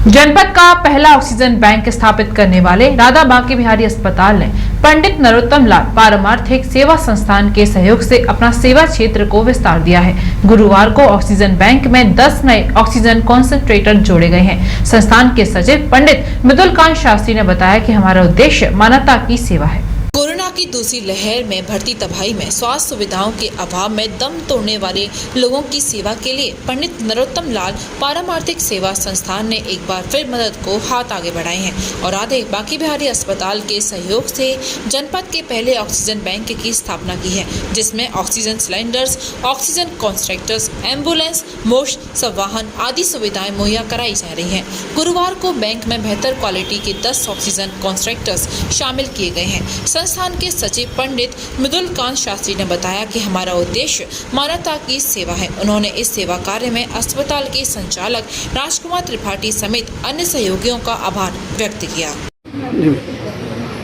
जनपद का पहला ऑक्सीजन बैंक स्थापित करने वाले राधा बांके बिहारी अस्पताल ने पंडित नरोत्तम लाल पारमार्थिक सेवा संस्थान के सहयोग से अपना सेवा क्षेत्र को विस्तार दिया है। गुरुवार को ऑक्सीजन बैंक में 10 नए ऑक्सीजन कॉन्सेंट्रेटर जोड़े गए हैं। संस्थान के सचिव पंडित मृदुलकांत शास्त्री ने बताया कि हमारा उद्देश्य मानवता की सेवा है। कोरोना की दूसरी लहर में बढ़ती तबाही में स्वास्थ्य सुविधाओं के अभाव में दम तोड़ने वाले लोगों की सेवा के लिए पंडित नरोत्तम लाल पारमार्थिक सेवा संस्थान ने एक बार फिर मदद को हाथ आगे बढ़ाए हैं और राधा बांके बिहारी अस्पताल के सहयोग से जनपद के पहले ऑक्सीजन बैंक की स्थापना की है, जिसमें oxygen cylinders, oxygen concentrators, ambulance, मोश, संवाहन आदि सुविधाएं मुहैया कराई जा रही हैं। गुरुवार को बैंक में बेहतर क्वालिटी के 10 ऑक्सीजन कॉन्सेंट्रेटर्स शामिल किए गए हैं। संस्थान के सचिव पंडित मृदुलकांत शास्त्री ने बताया कि हमारा उद्देश्य मानवता की सेवा है। उन्होंने इस सेवा कार्य में अस्पताल के संचालक राजकुमार त्रिपाठी समेत अन्य सहयोगियों का आभार व्यक्त किया।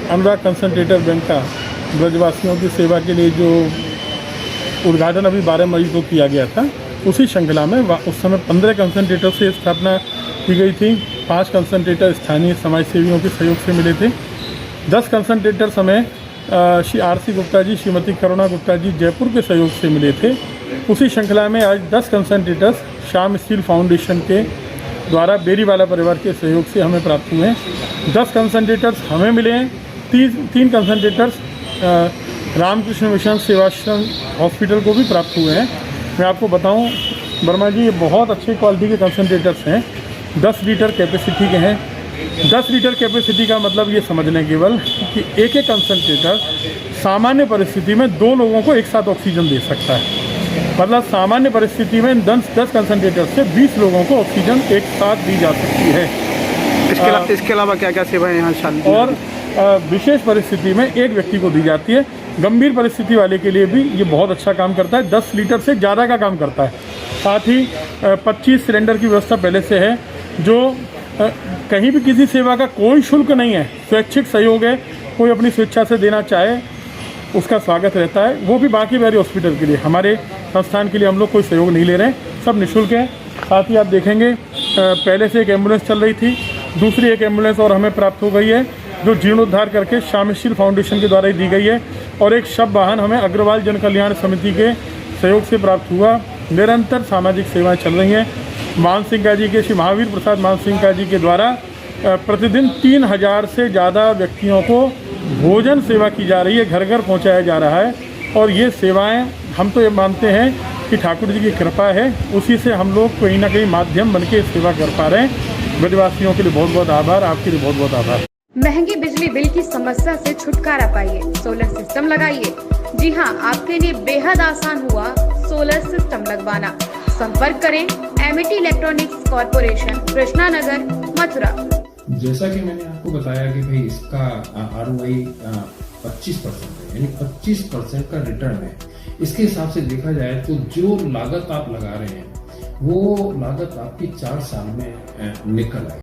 अनुराग कंसंट्रेटर बैंक का ब्रजवासियों की सेवा के लिए जो उद्घाटन अभी 12 मई को किया गया था, उसी श्रृंखला में उस समय 15 कंसंट्रेटर से स्थापना की गई थी। 5 कंसंट्रेटर स्थानीय समाज सेवियों के सहयोग से मिले थे। 10 कंसंट्रेटर हमें श्री आरसी गुप्ता जी, श्रीमती करुणा गुप्ता जी जयपुर के सहयोग से मिले थे। उसी श्रृंखला में आज 10 कंसंट्रेटर्स श्याम स्टील फाउंडेशन के द्वारा बेरीवाला परिवार के सहयोग से हमें प्राप्त हुए हैं। 10 कंसंट्रेटर्स हमें मिले हैं। 3 concentrators Ramakrishna Mission Sevashram hospital को भी प्राप्त हुए हैं। मैं आपको बताऊं वर्मा जी, ये बहुत अच्छे क्वालिटी के कंसंट्रेटर्स हैं। 10 लीटर कैपेसिटी के हैं। 10 लीटर कैपेसिटी का मतलब ये समझ लें केवल कि एक कंसंट्रेटर सामान्य परिस्थिति में 2 लोगों को एक साथ ऑक्सीजन दे सकता है। मतलब सामान्य परिस्थिति में 10 कंसंट्रेटर से 20 लोगों को ऑक्सीजन एक साथ दी जा सकती है। इसके अलावा क्या क्या सेवाएं यहाँ शामिल? और विशेष परिस्थिति में एक व्यक्ति को दी जाती है। गंभीर परिस्थिति वाले के लिए भी ये बहुत अच्छा काम करता है। 10 लीटर से ज़्यादा का काम करता है। साथ ही 25 सिलेंडर की व्यवस्था पहले से है। जो कहीं भी किसी सेवा का कोई शुल्क नहीं है, स्वैच्छिक सहयोग है। कोई अपनी स्वेच्छा से देना चाहे उसका स्वागत रहता है। वो भी बांके बिहारी हॉस्पिटल के लिए, हमारे संस्थान के लिए हम लोग कोई सहयोग नहीं ले रहे हैं, सब निःशुल्क है। साथ ही आप देखेंगे पहले से एक एम्बुलेंस चल रही थी, दूसरी एक एम्बुलेंस और हमें प्राप्त हो गई है, जो जीर्णोद्धार करके श्याम स्टील फाउंडेशन के द्वारा ही दी गई है। और एक शव वाहन हमें अग्रवाल जन कल्याण समिति के सहयोग से प्राप्त हुआ। निरंतर सामाजिक सेवाएँ चल रही हैं। मान सिंह का जी के, श्री महावीर प्रसाद मान सिंह का जी के द्वारा प्रतिदिन 3000 से ज़्यादा व्यक्तियों को भोजन सेवा की जा रही है, घर घर पहुंचाया जा रहा है। और ये सेवाएं हम तो ये मानते हैं कि ठाकुर जी की कृपा है, उसी से हम लोग कहीं ना कहीं माध्यम बन के सेवा कर पा रहे हैं। ब्रजवासियों के लिए बहुत बहुत आभार, आपके लिए बहुत बहुत आभार। महंगी बिजली बिल की समस्या से छुटकारा पाइए, सोलर सिस्टम लगाइए। जी हाँ, आपके लिए बेहद आसान हुआ सोलर सिस्टम लगवाना। संपर्क करें MET electronics corporation, Krishna Nagar, Mathura. जैसा कि मैंने आपको बताया कि भाई इसका ROI 25% है, यानी 25% का रिटर्न है। इसके हिसाब से देखा जाए तो जो लागत आप लगा रहे हैं वो लागत आपकी 4 साल में निकल आए।